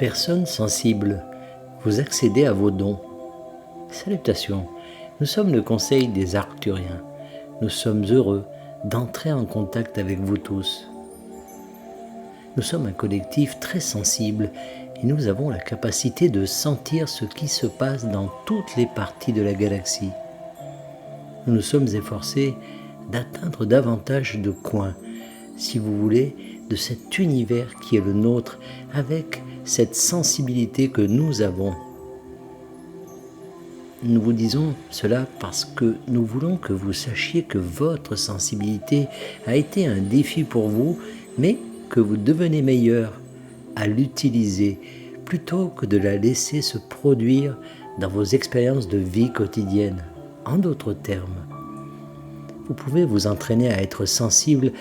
Personne sensible, vous accédez à vos dons. Salutations, nous sommes le Conseil des Arcturiens. Nous sommes heureux d'entrer en contact avec vous tous. Nous sommes un collectif très sensible et nous avons la capacité de sentir ce qui se passe dans toutes les parties de la galaxie. Nous nous sommes efforcés d'atteindre davantage de coins, si vous voulez, de cet univers qui est le nôtre, avec cette sensibilité que nous avons. Nous vous disons cela parce que nous voulons que vous sachiez que votre sensibilité a été un défi pour vous, mais que vous devenez meilleur à l'utiliser plutôt que de la laisser se produire dans vos expériences de vie quotidienne. En d'autres termes, vous pouvez vous entraîner à être sensible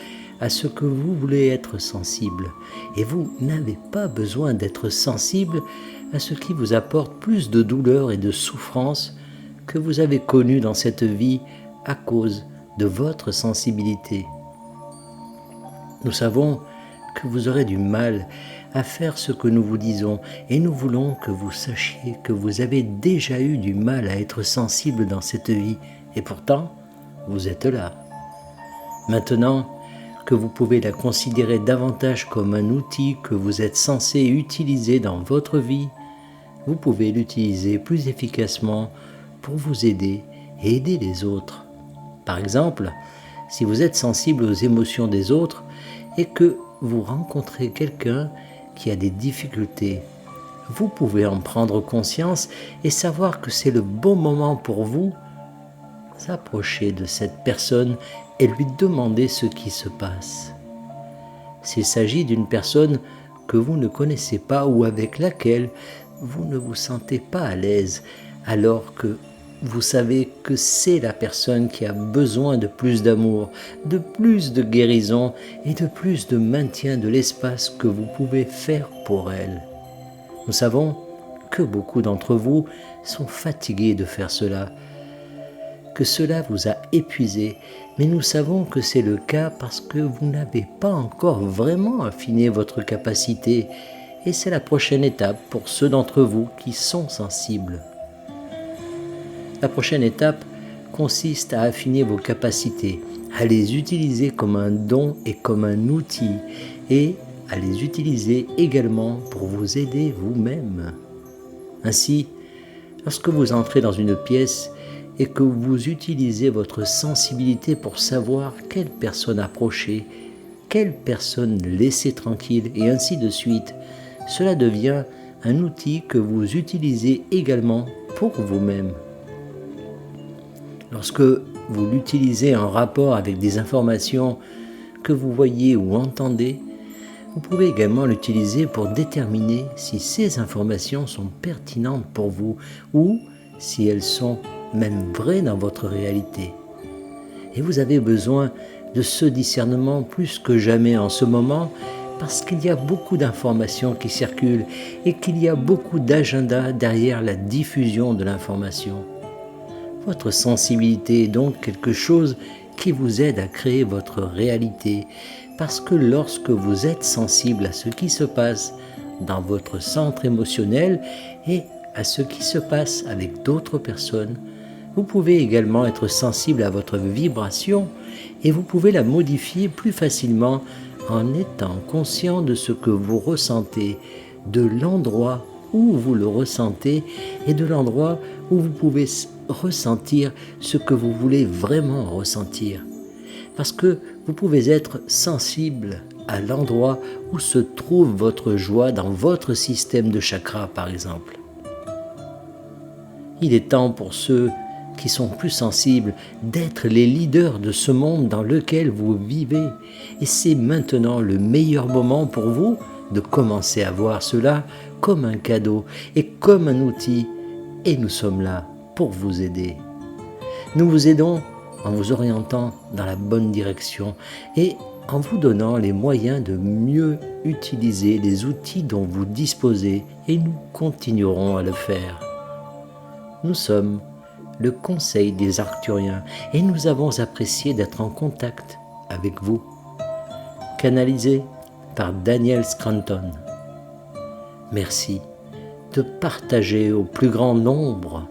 à ce que vous voulez être sensible. Et vous n'avez pas besoin d'être sensible à ce qui vous apporte plus de douleur et de souffrance que vous avez connu dans cette vie à cause de votre sensibilité. Nous savons que vous aurez du mal à faire ce que nous vous disons et nous voulons que vous sachiez que vous avez déjà eu du mal à être sensible dans cette vie et pourtant, vous êtes là. Maintenant que vous pouvez la considérer davantage comme un outil que vous êtes censé utiliser dans votre vie, vous pouvez l'utiliser plus efficacement pour vous aider et aider les autres. Par exemple, si vous êtes sensible aux émotions des autres et que vous rencontrez quelqu'un qui a des difficultés, vous pouvez en prendre conscience et savoir que c'est le bon moment pour vous s'approcher de cette personne et lui demander ce qui se passe. S'il s'agit d'une personne que vous ne connaissez pas ou avec laquelle vous ne vous sentez pas à l'aise, alors que vous savez que c'est la personne qui a besoin de plus d'amour, de plus de guérison et de plus de maintien de l'espace que vous pouvez faire pour elle. Nous savons que beaucoup d'entre vous sont fatigués de faire cela, que cela vous a épuisé, mais nous savons que c'est le cas parce que vous n'avez pas encore vraiment affiné votre capacité et c'est la prochaine étape pour ceux d'entre vous qui sont sensibles. La prochaine étape consiste à affiner vos capacités, à les utiliser comme un don et comme un outil et à les utiliser également pour vous aider vous-même. Ainsi, lorsque vous entrez dans une pièce et que vous utilisez votre sensibilité pour savoir quelle personne approcher, quelle personne laisser tranquille et ainsi de suite, cela devient un outil que vous utilisez également pour vous-même. Lorsque vous l'utilisez en rapport avec des informations que vous voyez ou entendez, vous pouvez également l'utiliser pour déterminer si ces informations sont pertinentes pour vous ou si elles sont même vraies dans votre réalité. Et vous avez besoin de ce discernement plus que jamais en ce moment parce qu'il y a beaucoup d'informations qui circulent et qu'il y a beaucoup d'agendas derrière la diffusion de l'information. Votre sensibilité est donc quelque chose qui vous aide à créer votre réalité, parce que lorsque vous êtes sensible à ce qui se passe dans votre centre émotionnel et à ce qui se passe avec d'autres personnes, vous pouvez également être sensible à votre vibration et vous pouvez la modifier plus facilement en étant conscient de ce que vous ressentez, de l'endroit où vous le ressentez et de l'endroit où vous pouvez ressentir ce que vous voulez vraiment ressentir. Parce que vous pouvez être sensible à l'endroit où se trouve votre joie dans votre système de chakras, par exemple. Il est temps pour ceux qui sont plus sensibles d'être les leaders de ce monde dans lequel vous vivez. Et c'est maintenant le meilleur moment pour vous de commencer à voir cela comme un cadeau et comme un outil. Et nous sommes là pour vous aider. Nous vous aidons en vous orientant dans la bonne direction et en vous donnant les moyens de mieux utiliser les outils dont vous disposez et nous continuerons à le faire. Nous sommes le Conseil des Arcturiens et nous avons apprécié d'être en contact avec vous. Canalisé par Daniel Scranton. Merci de partager au plus grand nombre